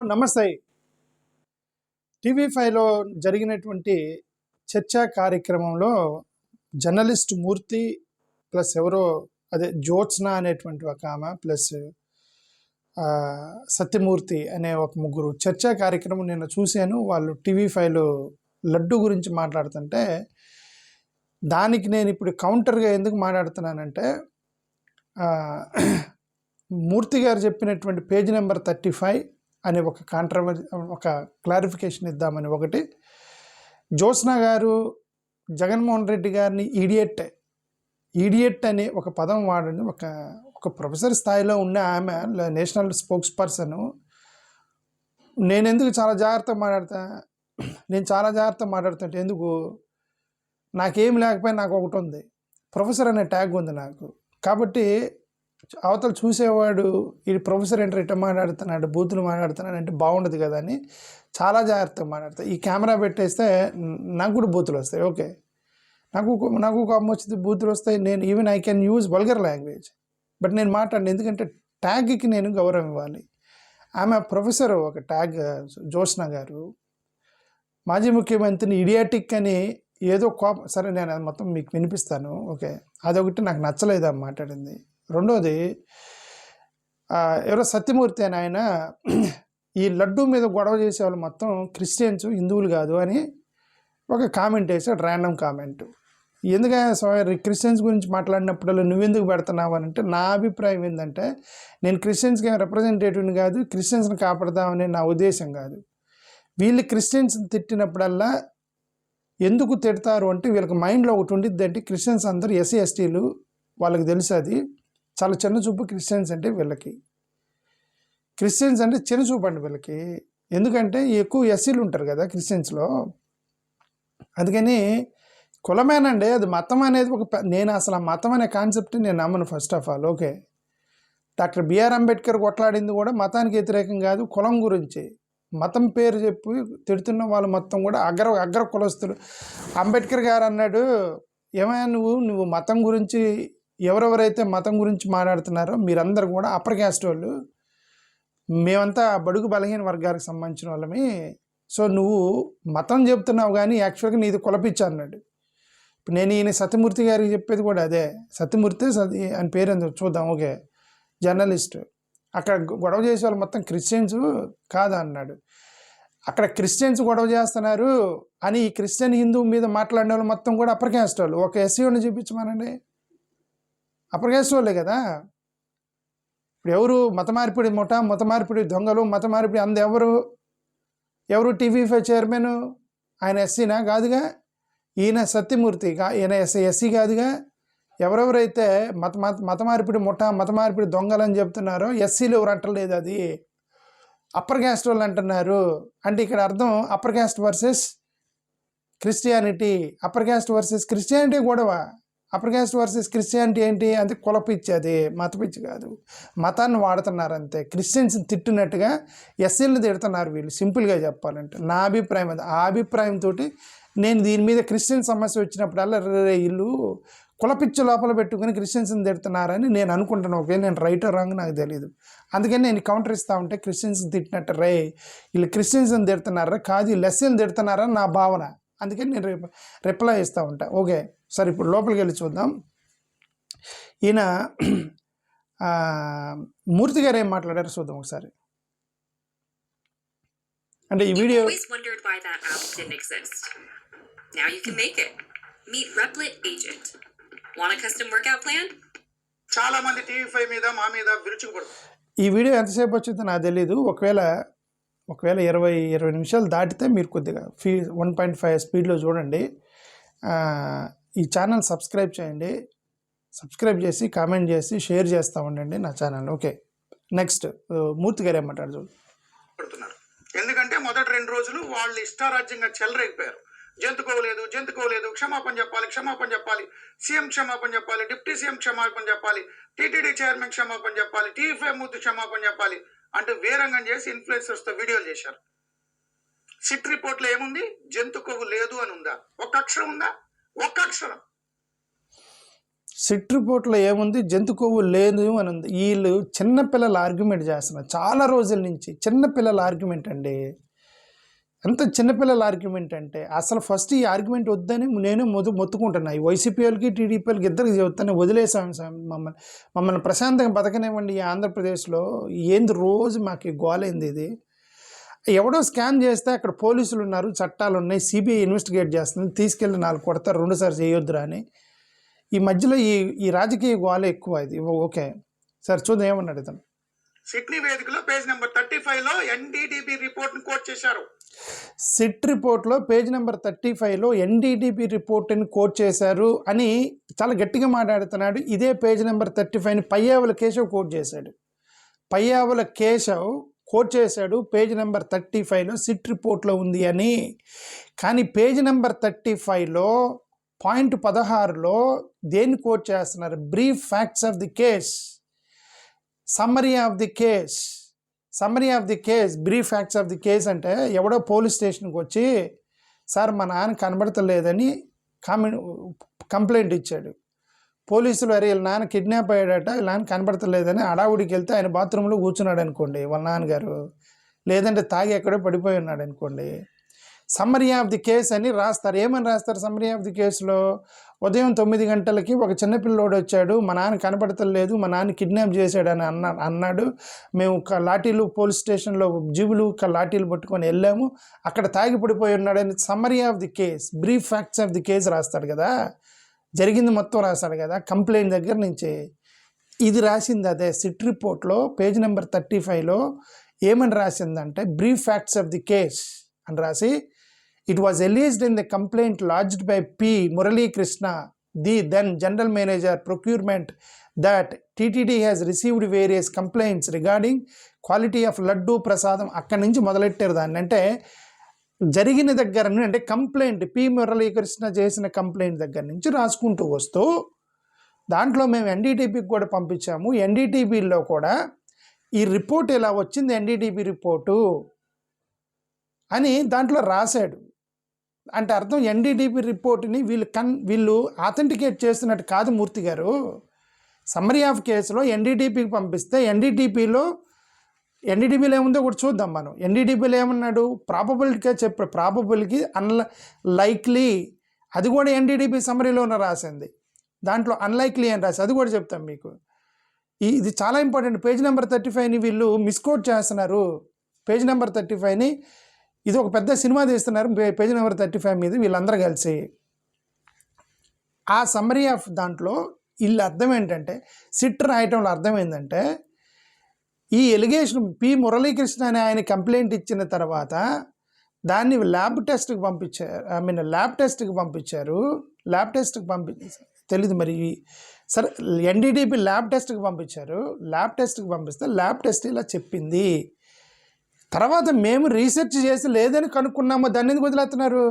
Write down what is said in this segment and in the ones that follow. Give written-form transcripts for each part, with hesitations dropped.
నమస్తే. టీవీ5లో జరిగినటువంటి చర్చా కార్యక్రమంలో జర్నలిస్ట్ మూర్తి ప్లస్ ఎవరో అదే జ్యోత్స్న అనేటువంటి ఒక ఆమె ప్లస్ సత్యమూర్తి అనే ఒక ముగ్గురు చర్చా కార్యక్రమం నేను చూశాను. వాళ్ళు టీవీ5లో లడ్డు గురించి మాట్లాడుతుంటే దానికి నేను ఇప్పుడు కౌంటర్గా ఎందుకు మాట్లాడుతున్నానంటే మూర్తి గారు చెప్పినటువంటి పేజ్ నెంబర్ 35 అనే ఒక ఒక క్లారిఫికేషన్ ఇద్దామని ఒకటి, జ్యోత్స్న గారు జగన్మోహన్ రెడ్డి గారిని ఈడియట్ అనే ఒక పదం వాడండి. ఒక ప్రొఫెసర్ స్థాయిలో ఉన్న ఆమె నేషనల్ స్పోక్స్ పర్సన్. నేను ఎందుకు చాలా జాగ్రత్తగా మాట్లాడుతుంటే ఎందుకు నాకేం లేకపోయినా నాకు ఒకటి ఉంది, ప్రొఫెసర్ అనే ట్యాగ్ ఉంది నాకు. కాబట్టి అవతల చూసేవాడు ఈ ప్రొఫెసర్ ఏంటి ఇట్లా మాట్లాడుతున్నాడు, బూతులు మాట్లాడుతున్నాడు అంటే బాగుండదు కదా అని చాలా జాగ్రత్తగా మాట్లాడతాయి. ఈ కెమెరా పెట్టేస్తే నాకు కూడా బూతులు వస్తాయి. ఓకే, నాకు కోపం వచ్చింది, బూతులు వస్తాయి. నేను even I can use vulgar language, but నేను మాట్లాడిన ఎందుకంటే ట్యాగ్కి నేను గౌరవం ఇవ్వాలి. ఆమె ప్రొఫెసర్ ఒక ట్యాగ్, జ్యోత్స్న గారు మాజీ ముఖ్యమంత్రిని ఇడియాటిక్ అని ఏదో కోపం. సరే, నేను అది మొత్తం మీకు వినిపిస్తాను. ఓకే, అదొకటి నాకు నచ్చలేదు ఆమె మాట్లాడింది. రెండోది, ఎవరో సత్యమూర్తి అని ఆయన ఈ లడ్డు మీద గొడవ చేసేవాళ్ళు మొత్తం క్రిస్టియన్స్, హిందువులు కాదు అని ఒక కామెంట్ వేసాడు, ర్యాండమ్ కామెంట్. ఎందుకంటే క్రిస్టియన్స్ గురించి మాట్లాడినప్పుడు నువ్వెందుకు పెడుతున్నావు అని అంటే, నా అభిప్రాయం ఏంటంటే నేను క్రిస్టియన్స్కి రిప్రజెంటేటివ్ని కాదు, క్రిస్టియన్స్ని కాపాడదామని నా ఉద్దేశం కాదు. వీళ్ళు క్రిస్టియన్స్ని తిట్టినప్పుడల్లా ఎందుకు తిడతారు అంటే వీళ్ళకి మైండ్లో ఒకటి ఉండిద్ది, అంటే క్రిస్టియన్స్ అందరూ ఎస్సీ ఎస్టీలు, వాళ్ళకి తెలుసు అది చాలా చిన్న చూపు. క్రిస్టియన్స్ అంటే చిన్న చూపు అండి వీళ్ళకి. ఎందుకంటే ఎక్కువ ఎస్సీలు ఉంటారు కదా క్రిస్టియన్స్లో. అందుకని కులమేనండి, అది మతం అనేది నేను అసలు ఆ మతం అనే కాన్సెప్ట్ నేను నమ్మను first of all. Okay, doctor BR Ambedkar కొట్లాడింది కూడా మతానికి వ్యతిరేకం కాదు, కులం గురించి. మతం పేరు చెప్పి తిడుతున్న వాళ్ళు మొత్తం కూడా అగ్ర కులస్తులు. అంబేద్కర్ గారు అన్నాడు, ఏమైనా నువ్వు మతం గురించి, ఎవరెవరైతే మతం గురించి మాట్లాడుతున్నారో మీరందరూ కూడా అప్పర్ క్యాస్ట్ వాళ్ళు, మేమంతా బడుగు బలహీన వర్గాలకు సంబంధించిన వాళ్ళమి. సో నువ్వు మతం చెప్తున్నావు కానీ యాక్చువల్గా నీది కులపిచ్చ అన్నాడు. ఇప్పుడు నేను ఈయన సత్యమూర్తి గారికి చెప్పేది కూడా అదే. సత్యమూర్తి అని పేరు ఎందుకు చూద్దాం. Okay, journalist. అక్కడ గొడవ చేసే వాళ్ళు మొత్తం క్రిస్టియన్స్ కాదా అన్నాడు. అక్కడ క్రిస్టియన్స్ గొడవ చేస్తున్నారు అని ఈ క్రిస్టియన్ హిందూ మీద మాట్లాడిన వాళ్ళు మొత్తం కూడా అప్పర్ క్యాస్ట్ వాళ్ళు. ఒక ఎస్సీని చూపించమనండి, అప్పర్ క్యాస్ట్ వాళ్ళే కదా. ఇప్పుడు ఎవరు మత మార్పిడి దొంగలు, మత మార్పిడి ఎవరు టీవీ5 చైర్మన్ ఆయన ఎస్సీనా కాదుగా, ఈయన సత్యమూర్తి ఈయన ఎస్సీ కాదుగా. ఎవరెవరైతే మత మార్పిడి దొంగలని చెప్తున్నారో ఎస్సీలు ఎవరు అంటలేదు, అది అప్పర్ క్యాస్ట్ వాళ్ళు అంటున్నారు. అంటే ఇక్కడ అర్థం upper caste versus Christianity, upper caste versus Christianity గొడవ. అప్పర్ క్యాస్ట్ వర్సెస్ క్రిస్టియానిటీ ఏంటి అంటే కులపిచ్చి, అది మతపిచ్చి కాదు, మతాన్ని వాడుతున్నారు అంతే. క్రిస్టియన్స్ తిట్టినట్టుగా ఎస్సీలను తిడుతున్నారు వీళ్ళు, సింపుల్గా చెప్పాలంటే. నా అభిప్రాయం అది. ఆ అభిప్రాయంతో నేను దీని మీద క్రిస్టియన్ సమస్య వచ్చినప్పుడల్లా వీళ్ళు కులపిచ్చి లోపల పెట్టుకుని క్రిస్టియన్స్ని తిడుతున్నారని నేను అనుకుంటున్నాను. ఒకవేళ నేను రైట్ రాంగ్ నాకు తెలియదు. అందుకని నేను కౌంటర్ ఇస్తూ ఉంటే క్రిస్టియన్స్ని తిట్టినట్టు వీళ్ళు క్రిస్టియన్స్ని తిడుతున్నారా కాదు, వీళ్ళు ఎస్సీని తిడుతున్నారని నా భావన. అందుకని నేను రిప్లై ఇస్తూ ఉంటా. ఓకే, సరే ఇప్పుడు లోపలికి వెళ్ళి చూద్దాం. ఈయన మూర్తి గారు ఏం మాట్లాడారు చూద్దాం ఒకసారి. అంటే ఈ వీడియో చాలా మంది టీవీ5 మీద మా మీద విరుచుకుపడతారు. ఈ వీడియో ఎంతసేపు వచ్చిందో నాకు తెలీదు. ఒకవేళ 20 నిమిషాలు దాటితే మీరు కొద్దిగా 1.5 స్పీడ్లో చూడండి. ఈ ఛానల్ సబ్స్క్రైబ్ చేయండి, సబ్స్క్రైబ్ చేసి కామెంట్ చేసి షేర్ చేస్తూ ఉండండి నా ఛానల్. ఓకే, నెక్స్ట్ మూర్తి గారు ఏమంటారు చూడు. ఎందుకంటే మొదటి 2 రోజులు వాళ్ళు ఇష్టారాజ్యంగా చెలరేగిపోయారు. జంతుకోలేదు, క్షమాపణ చెప్పాలి, సీఎం క్షమాపణ చెప్పాలి, డిప్యూటీ సీఎం క్షమాపణ చెప్పాలి, టీటీడీ చైర్మన్ క్షమాపణ చెప్పాలి, టీవీ5 మూర్తి క్షమాపణ చెప్పాలి అంటూ వేరంగం చేసి ఇన్ఫ్లుయెన్సర్స్తో వీడియోలు చేశారు. సిట్ రిపోర్ట్లో ఏముంది? జంతు కొవ్వు లేదు అని ఉందా? ఒక్క అక్షరం ఉందా? ఒక్క అక్షరం. సిట్ రిపోర్ట్లో ఏముంది, జంతు కొవ్వు లేదు అని ఉంది. వీళ్ళు చిన్నపిల్లల ఆర్గ్యుమెంట్ చేస్తున్నారు చాలా రోజుల నుంచి. చిన్నపిల్లల ఆర్గ్యుమెంట్ అండి. ఎంత చిన్నపిల్లల ఆర్గ్యుమెంట్ అంటే అసలు ఫస్ట్ ఈ ఆర్గ్యుమెంట్ వద్దని నేను మొత్తుకుంటున్నా. ఈ వైసీపీ వాళ్ళకి టీడీపీ వాళ్ళకి ఇద్దరికి చెబుతాను, వదిలేసాం మమ్మల్ని ప్రశాంతంగా బతకనివ్వండి. ఈ ఆంధ్రప్రదేశ్లో ఏంది రోజు మాకు గోలైంది ఇది. ఎవడో స్కామ్ చేస్తే అక్కడ పోలీసులు ఉన్నారు, చట్టాలు ఉన్నాయి, సిబిఐ ఇన్వెస్టిగేట్ చేస్తుంది, తీసుకెళ్ళి 4 కొడతారు, 2 సార్లు చేయొద్దురా అని. ఈ మధ్యలో ఈ రాజకీయ గోల ఎక్కువ ఇది. ఓకే సార్, చూద్దాం ఏమన్నాడు ఇతను. సిడ్నీ వేదికలో పేజ్ నెంబర్ 35లో ఎన్డీడీబీ రిపోర్ట్ ని కోట్ చేశారు. సిట్ రిపోర్ట్లో పేజ్ నెంబర్ 35లో ఎన్డీడీబీ రిపోర్ట్ని కోట్ చేశారు అని చాలా గట్టిగా మాట్లాడుతున్నాడు. ఇదే పేజ్ నెంబర్ 35ని పయ్యావుల కేశవ్ కోట్ చేశాడు. పయ్యావుల కేశవ్ కోట్ చేశాడు పేజ్ నెంబర్ 35లో సిట్ రిపోర్ట్లో ఉంది అని. కానీ పేజ్ నెంబర్ 35లో పాయింట్ 16లో దేన్ని కోట్ చేస్తున్నారు? Brief facts of the case, summary of the case. Summary of the case, brief facts of the case అంటే ఎవడో పోలీస్ స్టేషన్కి వచ్చి సార్ మా నాన్న కనబడతలేదని కంప్లైంట్ ఇచ్చాడు. పోలీసులు అరే వీళ్ళ నాన్న కిడ్నాప్ అయ్యాడట, వీళ్ళ నాన్న కనబడతలేదని అడావుడికి వెళ్తే ఆయన బాత్రూంలో కూర్చున్నాడు అనుకోండి వాళ్ళ నాన్నగారు, లేదంటే తాగి ఎక్కడో పడిపోయి ఉన్నాడు అనుకోండి. సమ్మరీ ఆఫ్ ది కేస్ అని రాస్తారు. ఏమని రాస్తారు సమ్మరీ ఆఫ్ ది కేసులో? ఉదయం 9 గంటలకి ఒక చిన్నపిల్లోడు వచ్చాడు, మా నాన్న కనపడతలేదు, మా నాన్న కిడ్నాప్ చేశాడని అన్నాడు. మేము లాఠీలు పోలీస్ స్టేషన్లో జీబులు లాఠీలు పట్టుకొని వెళ్ళాము, అక్కడ తాగి పడిపోయి ఉన్నాడని summary of the case, brief facts of the case రాస్తాడు కదా, జరిగింది మొత్తం రాస్తాడు కదా కంప్లైంట్ దగ్గర నుంచి. ఇది రాసింది అదే సిట్ రిపోర్ట్లో పేజ్ నెంబర్ 35లో ఏమని రాసిందంటే brief facts of the case అని రాసి, it was alleged in the complaint lodged by P. Murali Krishna, the then General Manager Procurement, that TTD has received various complaints regarding quality of laddu prasadam. అక్కడి నుంచి మొదలెట్టారు దాన్ని. అంటే జరిగిన దగ్గర నుండి, అంటే కంప్లైంట్ పి మురళీ కృష్ణ చేసిన కంప్లైంట్ దగ్గర నుంచి రాసుకుంటూ వస్తూ దాంట్లో మేము ఎన్డీటీపీకి కూడా పంపించాము. ఎన్డీటీపీలో కూడా ఈ రిపోర్ట్ ఇలా వచ్చింది, ఎన్డీటీపీ రిపోర్టు అని దాంట్లో రాశాడు. అంటే అర్థం ఎన్డీటీపీ రిపోర్ట్ని వీళ్ళు ఆథెంటికేట్ చేస్తున్నట్టు కాదు మూర్తి గారు. సమ్మరీ ఆఫ్ కేసులో ఎన్డీటీపీకి పంపిస్తే ఎన్డీటీపీలో ఏముందో కూడా చూద్దాం మనం. ఎన్డీటీపీలో ఏమన్నాడు? ప్రాబబిలిటీగా చెప్పాడు, ప్రాబబుల్కి అన్లైక్లీ, అది కూడా ఎన్డీటీపీ సమ్మరీలోనే రాసింది. దాంట్లో అన్లైక్లీ అని రాసి అది కూడా చెప్తాం మీకు. ఇది చాలా ఇంపార్టెంట్. పేజ్ నెంబర్ 35ని వీళ్ళు మిస్కోట్ చేస్తున్నారు. పేజ్ నెంబర్ 35ని ఇది ఒక పెద్ద సినిమా తీస్తున్నారు పేజ్ నెంబర్ 35 మీద వీళ్ళందరూ కలిసి. ఆ సమ్మరీ ఆఫ్ దాంట్లో వీళ్ళ అర్థం ఏంటంటే, సిట్ రాయటంలో అర్థం ఏంటంటే, ఈ ఎలిగేషన్ పి మురళీకృష్ణ అని ఆయన కంప్లైంట్ ఇచ్చిన తర్వాత దాన్ని ల్యాబ్ టెస్ట్కి పంపించారు. ల్యాబ్ టెస్ట్కి తెలీదు మరి సరే, ఎన్డీటీపీ ల్యాబ్ టెస్ట్కి పంపించారు. ల్యాబ్ టెస్ట్కి పంపిస్తే ల్యాబ్ టెస్ట్ ఇలా చెప్పింది. తర్వాత మేము రీసెర్చ్ చేసి లేదని కనుక్కున్నామో దాన్ని ఎందుకు వదిలేస్తున్నారు?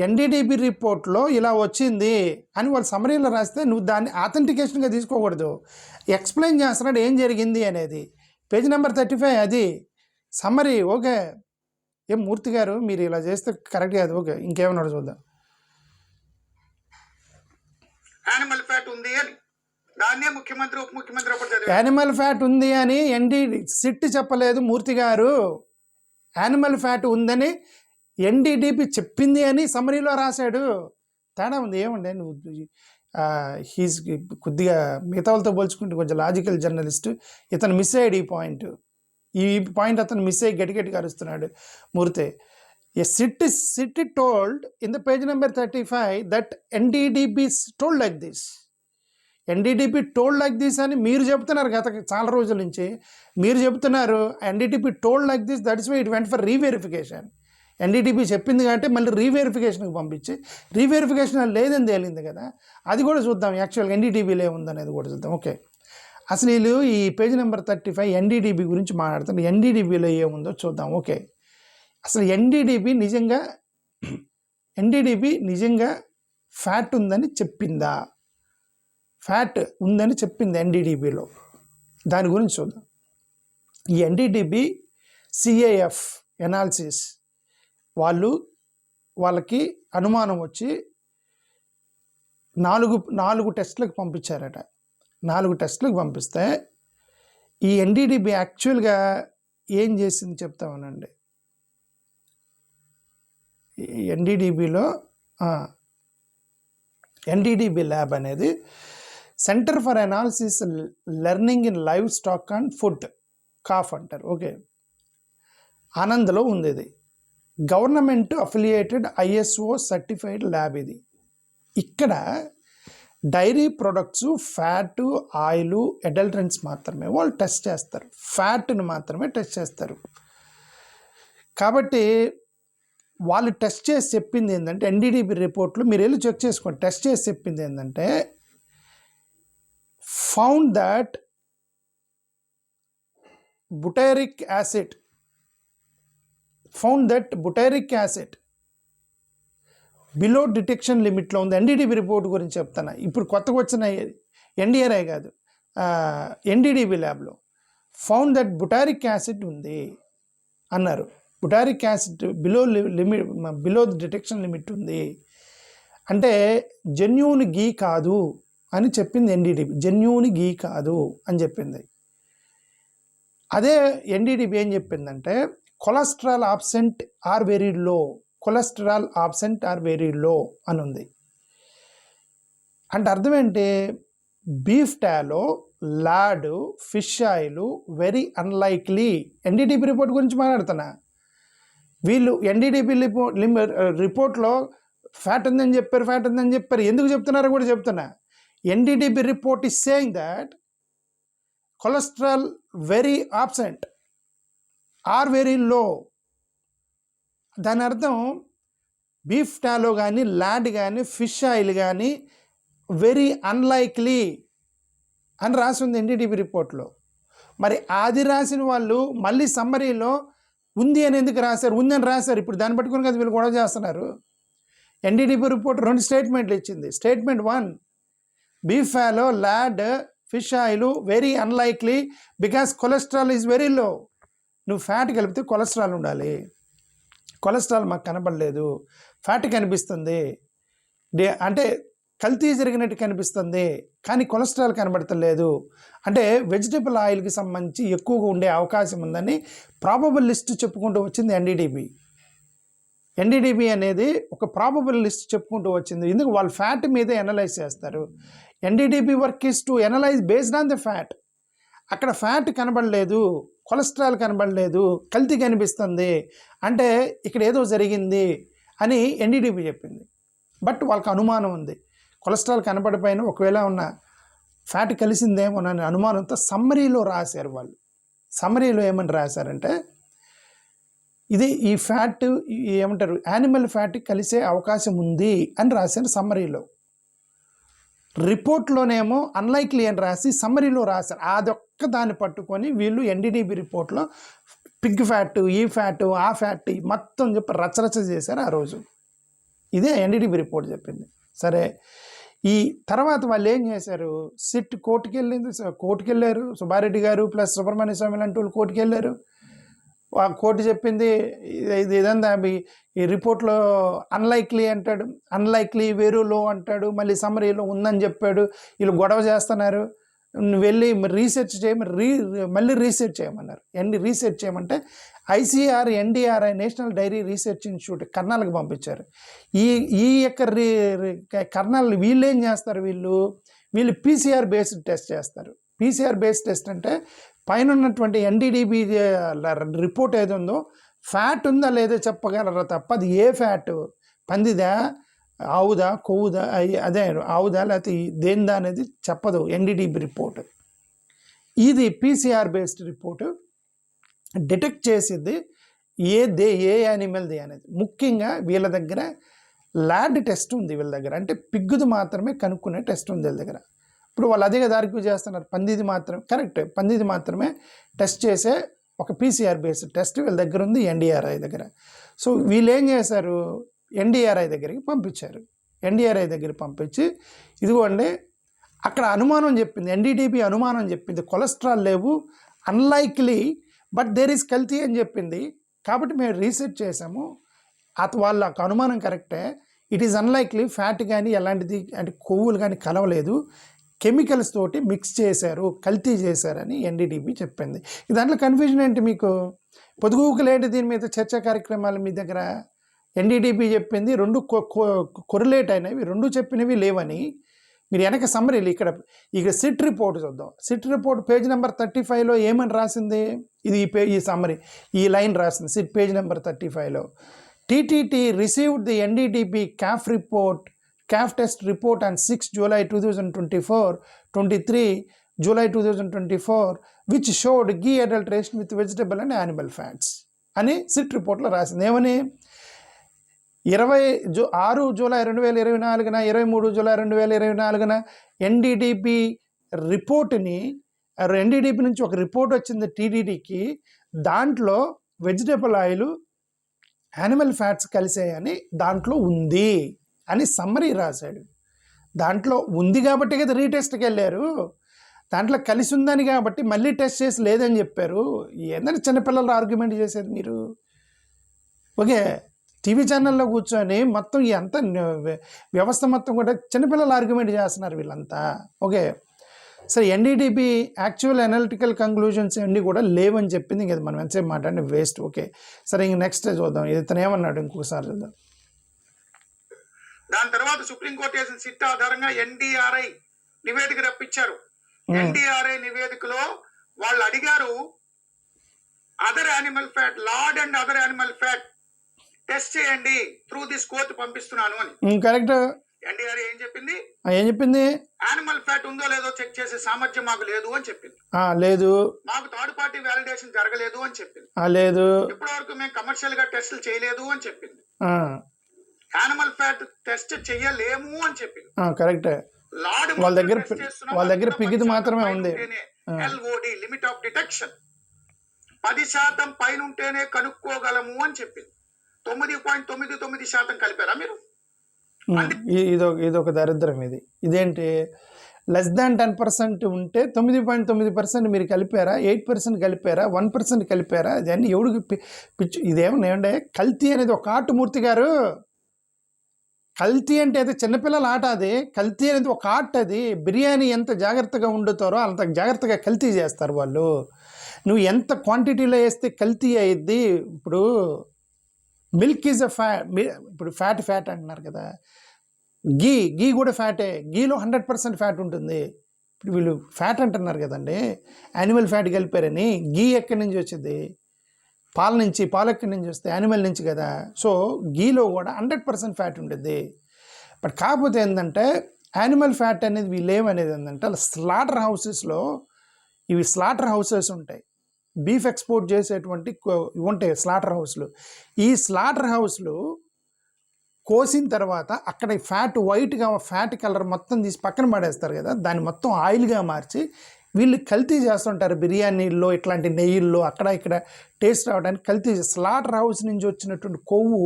ఎన్డీటీపీ రిపోర్ట్లో ఇలా వచ్చింది అని వాళ్ళు సమ్మరీలో రాస్తే నువ్వు దాన్ని ఆథెంటికేషన్గా తీసుకోకూడదు. ఎక్స్ప్లెయిన్ చేస్తున్నాడు ఏం జరిగింది అనేది. పేజ్ నెంబర్ 35 అది సమ్మరీ. ఓకే, ఏం మూర్తి గారు మీరు ఇలా చేస్తే కరెక్ట్ కాదు. ఓకే, ఇంకేమన్నాడు చూద్దాం. యానిమల్ ఫ్యాట్ ఉంది అని దాన్నే ముఖ్యమంత్రి ఉప ముఖ్యమంత్రి అప్పుడు యానిమల్ ఫ్యాట్ ఉంది అని సిట్ చెప్పలేదు మూర్తి గారు. యానిమల్ ఫ్యాట్ ఉందని ఎన్డీటీపీ చెప్పింది అని సమ్మరీలో రాశాడు. తేడా ఉంది. ఏమండి నువ్వు హీజ్ కొద్దిగా మిగతా వాళ్ళతో పోల్చుకుంటే కొంచెం లాజికల్ జర్నలిస్ట్. ఇతను మిస్ అయ్యాడు ఈ పాయింట్ అతను మిస్ అయ్యి గట్టిగట్టిగా అరుస్తున్నాడు Murthy. SIT told in the page number 35 that NDTP told like this. NDTP told like this అని మీరు చెప్తున్నారు. గత చాలా రోజుల నుంచి మీరు చెప్తున్నారు NDTP told like this, that is why it went for reverification. NDTP చెప్పింది కాబట్టి మళ్ళీ రీవెరిఫికేషన్కి పంపించి రీవెరిఫికేషన్ లేదని తేలింది కదా, అది కూడా చూద్దాం. యాక్చువల్గా ఎన్డీటీపీలో ఏముందనేది కూడా చూద్దాం. ఓకే, అసలు వీళ్ళు ఈ పేజ్ నెంబర్ 35 ఎన్డీటీపీ గురించి మాట్లాడుతున్నారు. ఎన్డీటీపీలో ఏముందో చూద్దాం. ఓకే, అసలు ఎన్డీటీపీ నిజంగా ఫ్యాట్ ఉందని చెప్పిందా? ఫ్యాట్ ఉందని చెప్పింది ఎన్డీటీపీలో, దాని గురించి చూద్దాం. ఈ ఎన్డీటీపీ సిఐఎఫ్ ఎనాలిసిస్ వాళ్ళకి అనుమానం వచ్చి నాలుగు టెస్టులకు పంపించారట. 4 టెస్టులకు పంపిస్తే ఈ ఎన్డీడీబీ యాక్చువల్గా ఏం చేసింది చెప్తామనండి. ఎన్డీడీబీలో ఎన్డీడీబీ ల్యాబ్ అనేది centre for analysis learning in livestock and food, calf అంటారు. ఓకే, ఆనంద్లో ఉంది. ఇది government affiliated ISO certified lab. ఇది ఇక్కడ dairy products, fat, oil, adulterants మాత్రమే వాళ్ళు టెస్ట్ చేస్తారు. ఫ్యాట్ని మాత్రమే టెస్ట్ చేస్తారు. కాబట్టి వాళ్ళు టెస్ట్ చేసి చెప్పింది ఏంటంటే, ఎన్డీడీబీ రిపోర్ట్లు మీరు వెళ్ళి చెక్ చేసుకోండి. టెస్ట్ చేసి చెప్పింది ఏంటంటే, found that butyric acid below detection లిమిట్లో ఉంది. ఎన్డీడీబీ రిపోర్ట్ గురించి చెప్తాను. ఇప్పుడు కొత్తగా వచ్చిన NDRI కాదు, ఎన్డీడీబీ ల్యాబ్లో ఫౌండ్ దట్ బుటారిక్ యాసిడ్ ఉంది అన్నారు. బుటారిక్ యాసిడ్ బిలో డిటెక్షన్ లిమిట్ ఉంది అంటే జెన్యూన్ గీ కాదు అని చెప్పింది ఎన్డీడీబీ. జెన్యూన్ గీ కాదు అని చెప్పింది. అదే ఎన్డీడీబీ ఏం చెప్పిందంటే, కొలెస్ట్రాల్ ఆబ్సెంట్ ఆర్ వెరీ లో అని ఉంది. అంటే అర్థం ఏంటి, beef tallow, lard, fish oil very unlikely. NDDB report గురించి మాట్లాడుతున్నా. వీళ్ళు ఎన్డీడీబీ రిపోర్ట్లో ఫ్యాట్ ఉందని చెప్పారు. ఎందుకు చెప్తున్నారో కూడా చెప్తున్నా. NDDB report is saying that cholesterol very absent or very low. దాని అర్థం బీఫ్ టాలో కానీ, లాడ్ కానీ, ఫిష్ ఆయిల్ కానీ వెరీ అన్లైక్లీ అని రాసి ఉంది ఎన్డీడీబీ రిపోర్ట్లో. మరి అది రాసిన వాళ్ళు మళ్ళీ సమ్మరీలో ఉంది అని ఎందుకు రాశారు? ఉందని రాశారు. ఇప్పుడు దాన్ని పట్టుకుని కదా వీళ్ళు గొడవ చేస్తున్నారు. ఎన్డీడీబీ రిపోర్ట్ 2 స్టేట్మెంట్లు ఇచ్చింది. Statement 1, beef tallow, lard, fish oil very unlikely because cholesterol is very low. నువ్వు ఫ్యాట్ కలిపితే కొలెస్ట్రాల్ ఉండాలి. కొలెస్ట్రాల్ మాకు కనబడలేదు, ఫ్యాట్ కనిపిస్తుంది. అంటే కల్తీ జరిగినట్టు కనిపిస్తుంది కానీ కొలెస్ట్రాల్ కనబడతలేదు. అంటే వెజిటబుల్ ఆయిల్కి సంబంధించి ఎక్కువగా ఉండే అవకాశం ఉందని ప్రాబబుల్ లిస్ట్ చెప్పుకుంటూ వచ్చింది ఎన్డీడీబీ. ఎన్డీడీబీ అనేది ఒక ప్రాబబుల్ లిస్ట్ చెప్పుకుంటూ వచ్చింది. ఎందుకు వాళ్ళు ఫ్యాట్ మీదే అనలైజ్ చేస్తారు. NDDB work is to analyse based on the fat. అక్కడ ఫ్యాట్ కనబడలేదు, కొలెస్ట్రాల్ కనబడలేదు, కల్తీ కనిపిస్తుంది అంటే ఇక్కడ ఏదో జరిగింది అని ఎన్డీడీబీ చెప్పింది. బట్ వాళ్ళకి అనుమానం ఉంది, కొలెస్ట్రాల్ కనబడిపోయినా ఒకవేళ ఉన్న ఫ్యాట్ కలిసిందేమో అనే అనుమానంతో సమ్మరీలో రాశారు. వాళ్ళు సమ్మరీలో ఏమని రాశారంటే, ఇది ఈ ఫ్యాట్ ఏమంటారు, యానిమల్ ఫ్యాట్ కలిసే అవకాశం ఉంది అని రాశారు సమ్మరీలో. రిపోర్ట్లోనేమో అన్లైక్లీ అని రాసి సమ్మరీలో రాశారు. అదొక్క దాన్ని పట్టుకొని వీళ్ళు ఎన్డీడీబీ రిపోర్ట్లో పిగ్ ఫ్యాట్, ఈ ఫ్యాట్, ఆ ఫ్యాట్ మొత్తం చెప్పి రచరచ చేశారు ఆ రోజు. ఇదే ఎన్డీడీబీ రిపోర్ట్ చెప్పింది. సరే, ఈ తర్వాత వాళ్ళు ఏం చేశారు, సిట్ కోర్టుకి వెళ్ళారు. సుబ్బారెడ్డి గారు ప్లస్ సుబ్రహ్మణ్య స్వామి లాంటి వాళ్ళు కోర్టుకి వెళ్ళారు. కోర్టు చెప్పింది ఇదంతా ఈ రిపోర్ట్లో అన్లైక్లీ అంటాడు, అన్లైక్లీ వెరీ లో అంటాడు, మళ్ళీ సమ్మరీలో ఉందని చెప్పాడు. వీళ్ళు గొడవ చేస్తున్నారు. వెళ్ళి రీసెర్చ్ చేయమని మళ్ళీ రీసెర్చ్ చేయమన్నారు. రీసెర్చ్ చేయమంటే ICR NDRI national dairy research institute కర్నాల్కి పంపించారు. ఈ యొక్క కర్నాల్ వీళ్ళు ఏం చేస్తారు, వీళ్ళు PCR బేస్డ్ టెస్ట్ చేస్తారు. PCR బేస్డ్ టెస్ట్ అంటే పైన ఉన్నటువంటి ఎన్డీడీబీ రిపోర్ట్ ఏది ఉందో ఫ్యాట్ ఉందా లేదో చెప్పగలరా తప్ప అది ఏ ఫ్యాట్, పందిదా, ఆవుదా, కొవ్వుదా, అదే ఆవుదా లేకపోతే దేనిదా అనేది చెప్పదు ఎన్డీడీబీ రిపోర్ట్. ఇది PCR బేస్డ్ రిపోర్టు డిటెక్ట్ చేసేది ఏ యానిమల్ది అనేది. ముఖ్యంగా వీళ్ళ దగ్గర ల్యాడ్ టెస్ట్ ఉంది. వీళ్ళ దగ్గర అంటే పిగ్గుది మాత్రమే కనుక్కునే టెస్ట్ ఉంది వీళ్ళ దగ్గర. ఇప్పుడు వాళ్ళు అదే కదా ఆర్గ్యూ చేస్తున్నారు, పందిది మాత్రమే కరెక్ట్, పందిది మాత్రమే టెస్ట్ చేసే ఒక PCR బేస్డ్ టెస్ట్ వీళ్ళ దగ్గర ఉంది NDRI దగ్గర. సో వీళ్ళు ఏం చేశారు, NDRI దగ్గరికి పంపించారు. NDRI దగ్గర పంపించి ఇదిగోండి అక్కడ అనుమానం చెప్పింది, ఎన్డీడీబీ అనుమానం చెప్పింది, కొలెస్ట్రాల్ లేవు, అన్లైక్లీ బట్ దేర్ ఈస్ కల్తీ అని చెప్పింది. కాబట్టి మేము రీసెర్చ్ చేసాము, వాళ్ళ అనుమానం కరెక్టే, ఇట్ ఈస్ అన్లైక్లీ ఫ్యాట్ కానీ ఎలాంటిది అంటే కొవ్వులు కానీ కలవలేదు, కెమికల్స్ తోటి మిక్స్ చేశారు, కల్తీ చేశారని ఎన్డీడీబీ చెప్పింది. దాంట్లో కన్ఫ్యూజన్ ఏంటి మీకు? పొదుగుకులేంటి దీని మీద చర్చా కార్యక్రమాలు మీ దగ్గర? ఎన్డీడీబీ చెప్పింది రెండు కొరిలేట్ అయినవి, రెండు చెప్పినవి లేవని. మీరు వెనక సమ్మరీలు ఇక్కడ సిట్ రిపోర్ట్ చూద్దాం. సిట్ రిపోర్ట్ పేజ్ నెంబర్ 35లో ఏమని రాసింది? ఇది ఈ సమ్మరీ, ఈ లైన్ రాసింది సిట్ పేజ్ నెంబర్ 35లో. TTT received the NDDB CAF test report on 6 July 2024, 23 July 2024, which showed ghee adulteration with vegetable and animal fats అని సిట్ రిపోర్ట్లో రాసింది. ఏమని? 6 జూలై 2024, 23 జూలై 2024 ఎన్డీడీపీ రిపోర్ట్ని, ఎన్డీడీపీ నుంచి ఒక రిపోర్ట్ వచ్చింది టీటీడీకి, దాంట్లో వెజిటబుల్ ఆయిల్, యానిమల్ ఫ్యాట్స్ కలిసాయని దాంట్లో ఉంది అని సమ్మరీ రాశాడు. దాంట్లో ఉంది కాబట్టి కదా రీటెస్ట్కి వెళ్ళారు. దాంట్లో కలిసి ఉందని కాబట్టి మళ్ళీ టెస్ట్ చేసి లేదని చెప్పారు. ఏంటంటే చిన్నపిల్లలు ఆర్గ్యుమెంట్ చేసేది మీరు? ఓకే, టీవీ ఛానల్లో కూర్చొని మొత్తం అంతా వ్యవస్థ మొత్తం కూడా చిన్నపిల్లలు ఆర్గ్యుమెంట్ చేస్తున్నారు వీళ్ళంతా. ఓకే, సరే, ఎన్డీడీబీ యాక్చువల్ అనలిటికల్ కంక్లూజన్స్ అన్నీ కూడా లేవని చెప్పింది. ఇంక మనం ఎంతసేపు మాట్లాడి వేస్ట్. ఓకే, సరే, ఇంక నెక్స్ట్ చూద్దాం. ఇతను ఏమన్నాడు ఇంకొకసారి చూద్దాం. దాని తర్వాత సుప్రీంకోర్టు వేసిన సిట్ ఆధారంగా ఎన్డీఆర్ఐ నివేదిక రప్పించారు. ఎన్డీఆర్ఐ నివేదికలో వాళ్ళు అడిగారు, other animal fat, lord and other animal fat test చేయండి, త్రూ దిస్ కోర్టు పంపిస్తున్నాను అని. కరెక్ట్. ఎన్డీఆర్ఐ ఏం చెప్పింది? యానిమల్ ఫ్యాట్ ఉందో లేదో చెక్ చేసే సామర్థ్యం మాకు లేదు అని చెప్పింది. లేదు, మాకు థర్డ్ పార్టీ వ్యాలిడేషన్ జరగలేదు అని చెప్పింది. లేదు, ఇప్పటి వరకు మేము కమర్షియల్ గా టెస్టులు చేయలేదు అని చెప్పింది. యానిమల్ ఫ్యాట్ టెస్ట్ చెయ్యలేము అని చెప్పింది. కరెక్ట్. వాళ్ళ దగ్గర పిగిది మాత్రమే ఉంది. LOD లిమిట్ ఆఫ్ డిటెక్షన్ 10% పైన ఉంటేనే కనుక్కోగలము అని చెప్పింది. 9.99% కలిపారా మీరు? ఇదొక దరిద్రం. ఇదేంటి? లెస్ దాన్ 10% ఉంటే 9.9% మీరు కలిపారా? 8% కలిపారా? 1% కలిపారా? ఇదన్నీ ఎవడికి పిచ్చు? ఇదేమన్నా ఏమంటే కల్తీ అనేది ఒక ఆర్ట్. మూర్తి గారు, కల్తీ అంటే అది చిన్నపిల్లల ఆట. అది కల్తీ అనేది ఒక ఆర్ట్. అది బిర్యానీ ఎంత జాగ్రత్తగా వండుతారో అంత జాగ్రత్తగా కల్తీ చేస్తారు వాళ్ళు. నువ్వు ఎంత క్వాంటిటీలో వేస్తే కల్తీ అయ్యిద్ది. ఇప్పుడు మిల్క్ ఈజ్ ఇప్పుడు ఫ్యాట్ అంటున్నారు కదా, గీ కూడా ఫ్యాటే. గీలో 100% ఫ్యాట్ ఉంటుంది. ఇప్పుడు వీళ్ళు ఫ్యాట్ అంటున్నారు కదండి, యానిమల్ ఫ్యాట్ కలిపారని. గీ ఎక్కడి నుంచి వచ్చింది? పాలు ఎక్కడి నుంచి వస్తే? యానిమల్ నుంచి కదా. సో గీలో కూడా 100% ఫ్యాట్ ఉంటుంది. బట్ కాకపోతే ఏంటంటే యానిమల్ ఫ్యాట్ అనేది వీళ్ళు ఏమనేది ఏంటంటే, స్లాటర్ హౌసెస్లో, ఇవి స్లాటర్ హౌసెస్ ఉంటాయి, బీఫ్ ఎక్స్పోర్ట్ చేసేటువంటి ఉంటాయి స్లాటర్ హౌస్లు. ఈ స్లాటర్ హౌస్లు కోసిన తర్వాత అక్కడ ఫ్యాట్ వైట్గా, ఫ్యాట్ కలర్ మొత్తం తీసి పక్కన పడేస్తారు కదా, దాన్ని మొత్తం ఆయిల్గా మార్చి వీళ్ళు కల్తీ చేస్తుంటారు. బిర్యానీల్లో, ఇట్లాంటి నెయ్యిల్లో అక్కడ ఇక్కడ టేస్ట్ రావడానికి కల్తీ. స్లాటర్ హౌస్ నుంచి వచ్చినటువంటి కొవ్వు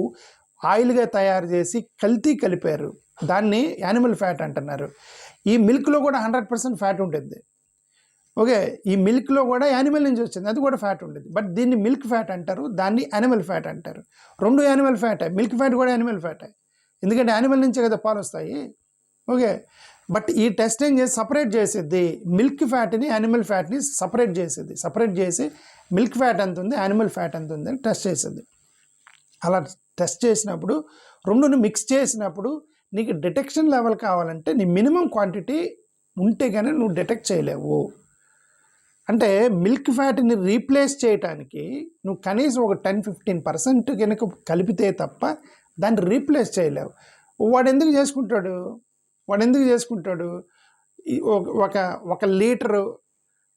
ఆయిల్గా తయారు చేసి కల్తీ కలిపారు. దాన్ని యానిమల్ ఫ్యాట్ అంటున్నారు. ఈ మిల్క్లో కూడా 100% ఫ్యాట్ ఉంటుంది. ఓకే, ఈ మిల్క్లో కూడా యానిమల్ నుంచి వచ్చింది, అది కూడా ఫ్యాట్ ఉంటుంది. బట్ దీన్ని మిల్క్ ఫ్యాట్ అంటారు, దాన్ని యానిమల్ ఫ్యాట్ అంటారు. రెండు యానిమల్ ఫ్యాటే. మిల్క్ ఫ్యాట్ కూడా యానిమల్ ఫ్యాటే, ఎందుకంటే యానిమల్ నుంచే కదా పాలు వస్తాయి. ఓకే, బట్ ఈ టెస్ట్ ఏం చేసి సపరేట్ చేసేది, మిల్క్ ఫ్యాట్ని యానిమల్ ఫ్యాట్ని సపరేట్ చేసేది. సపరేట్ చేసి మిల్క్ ఫ్యాట్ ఎంత ఉంది, యానిమల్ ఫ్యాట్ ఎంత ఉంది అని టెస్ట్ చేసేది. అలా టెస్ట్ చేసినప్పుడు రెండుని మిక్స్ చేసినప్పుడు నీకు డిటెక్షన్ లెవెల్ కావాలంటే నీ మినిమం క్వాంటిటీ ఉంటే కానీ నువ్వు డిటెక్ట్ చేయలేవు. అంటే మిల్క్ ఫ్యాట్ని రీప్లేస్ చేయడానికి నువ్వు కనీసం ఒక 10-15% కనుక కలిపితే తప్ప దాన్ని రీప్లేస్ చేయలేవు. వాడు ఎందుకు చేసుకుంటాడు?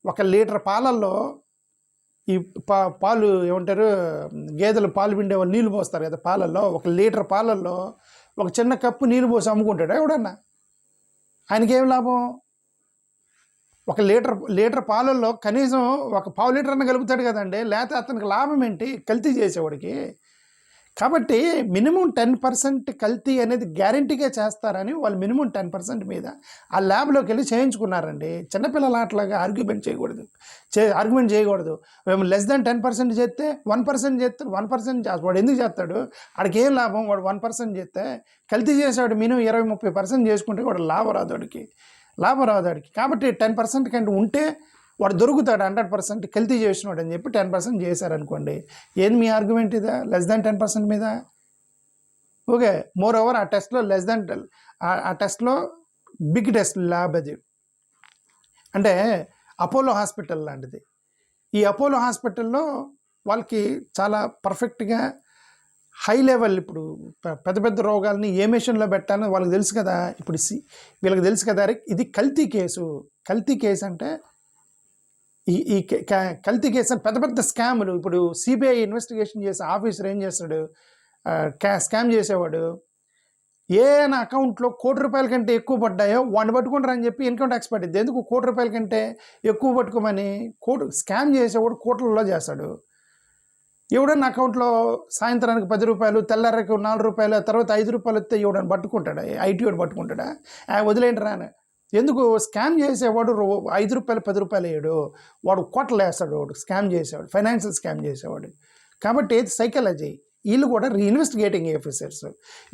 ఒక లీటర్ పాలల్లో ఈ పాలు ఏమంటారు, గేదెలు పాలు పిండే వాళ్ళు నీళ్ళు పోస్తారు కదా పాలల్లో, 1 లీటర్ పాలల్లో ఒక చిన్న కప్పు నీళ్ళు పోసి అమ్ముకుంటాడు ఎవడన్నా? ఆయనకేం లాభం? 1 లీటర్ పాలల్లో కనీసం 1 పావు లీటర్ అన్న కలుపుతాడు కదండి, లేకపోతే అతనికి లాభం ఏంటి? కల్తీ చేసేవాడికి కాబట్టి మినిమం 10% కల్తీ అనేది గ్యారంటీగా చేస్తారని వాళ్ళు మినిమం 10% మీద ఆ ల్యాబ్లోకి వెళ్ళి చేయించుకున్నారండి. చిన్నపిల్లల ఆటలాగా ఆర్గ్యుమెంట్ చేయకూడదు. మేము లెస్ దాన్ 10% చేస్తే 1% చేస్తాడు, 1% చేస్తాడు. వాడు ఎందుకు చేస్తాడు? వాడికి ఏం లాభం? వాడు 1% చేస్తే కల్తీ చేసేవాడు మినిమం 20-30% చేసుకుంటే వాడు లాభం రాదు వాడికి. కాబట్టి 10% కంటే ఉంటే వాడు దొరుకుతాడు 100% కల్తీ చేసినాడు అని చెప్పి 10% చేశారనుకోండి. ఏంది మీ ఆర్గ్యుమెంట్ ఇదా? లెస్ దాన్ 10% మీద ఓకే. మోర్ ఓవర్ ఆ టెస్ట్లో లెస్ దాన్ ఆ టెస్ట్లో బిగ్ టెస్ట్ ల్యాబ్ అది, అంటే అపోలో హాస్పిటల్ లాంటిది. ఈ అపోలో హాస్పిటల్లో వాళ్ళకి చాలా పర్ఫెక్ట్గా హై లెవెల్, ఇప్పుడు పెద్ద పెద్ద రోగాలని ఏ మెషిన్లో పెట్టాలని వాళ్ళకి తెలుసు కదా. ఇప్పుడు వీళ్ళకి తెలుసు కదా, ఇది కల్తీ కేసు అంటే ఈ కల్తీ కేసు అని పెద్ద స్కాములు. ఇప్పుడు సిబిఐ ఇన్వెస్టిగేషన్ చేసే ఆఫీసర్ ఏం చేస్తాడు? స్కామ్ చేసేవాడు ఏనా అకౌంట్లో ₹1,00,00,000 కంటే ఎక్కువ పడ్డాయో వాడిని పట్టుకుంటారని చెప్పి ఇన్కమ్ ట్యాక్స్ పట్టిద్ది. ఎందుకు ₹1,00,00,000 కంటే ఎక్కువ పట్టుకోమని? స్కామ్ చేసేవాడు కోట్లలో చేస్తాడు. ఎవడన్నా అకౌంట్లో సాయంత్రానికి ₹10, తెల్లారికి ₹4, తర్వాత ₹5 వస్తే ఎవడని పట్టుకుంటాడా? ఐటీ వాడు పట్టుకుంటాడా? వదిలేండి రాని. ఎందుకు? స్కామ్ చేసేవాడు ₹5, ₹10 వేయడు, వాడు కోట్లు వేస్తాడు. వాడు స్కామ్ చేసేవాడు, ఫైనాన్షియల్ స్కామ్ చేసేవాడు. కాబట్టి సైకాలజీ వీళ్ళు కూడా ఇన్వెస్టిగేటింగ్ ఆఫీసర్స్.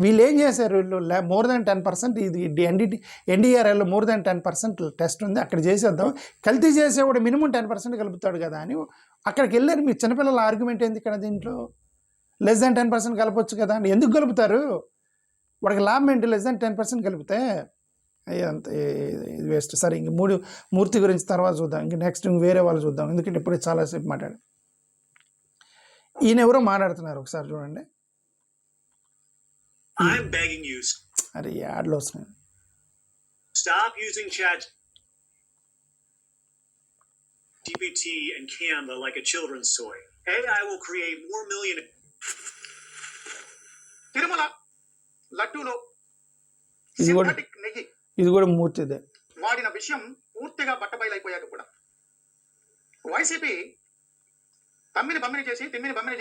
వీళ్ళు ఏం చేశారు? వీళ్ళు మోర్ దాన్ 10% ఇది ఎన్డీఆర్ఎల్లో మోర్ దాన్ 10% టెస్ట్ ఉంది, అక్కడ చేసేద్దాం. కల్తీ చేసేవాడు మినిమం 10% కలుపుతాడు కదా అని అక్కడికి వెళ్ళారు. మీ చిన్నపిల్లల ఆర్గ్యుమెంట్ ఏంది ఇక్కడ? దీంట్లో లెస్ దాన్ 10% కలపొచ్చు కదా అండి. ఎందుకు కలుపుతారు? వాడికి లాభం ఏంటి లెస్ దాన్ 10% కలిపితే? అంత ఇది వేస్ట్. సరే, ఇంక మూర్తి గురించి తర్వాత చూద్దాం. ఇంక నెక్స్ట్ వేరే వాళ్ళు చూద్దాం, ఎందుకంటే ఇప్పుడు చాలాసేపు మాట్లాడు. ఈయన ఎవరో మాట్లాడుతున్నారు, ఒకసారి చూడండి. అరే యాడ్లో వస్తున్నాయి. Stop using ChatGPT and Canva like a children's toy. AI will create more million. Tirumala లడ్డూలో ఇది కూడా మూర్తిదే వాడిన విషయం పూర్తిగా బట్టబయలైపోయాక కూడా వైసీపీ తిమ్మిని బమ్మిని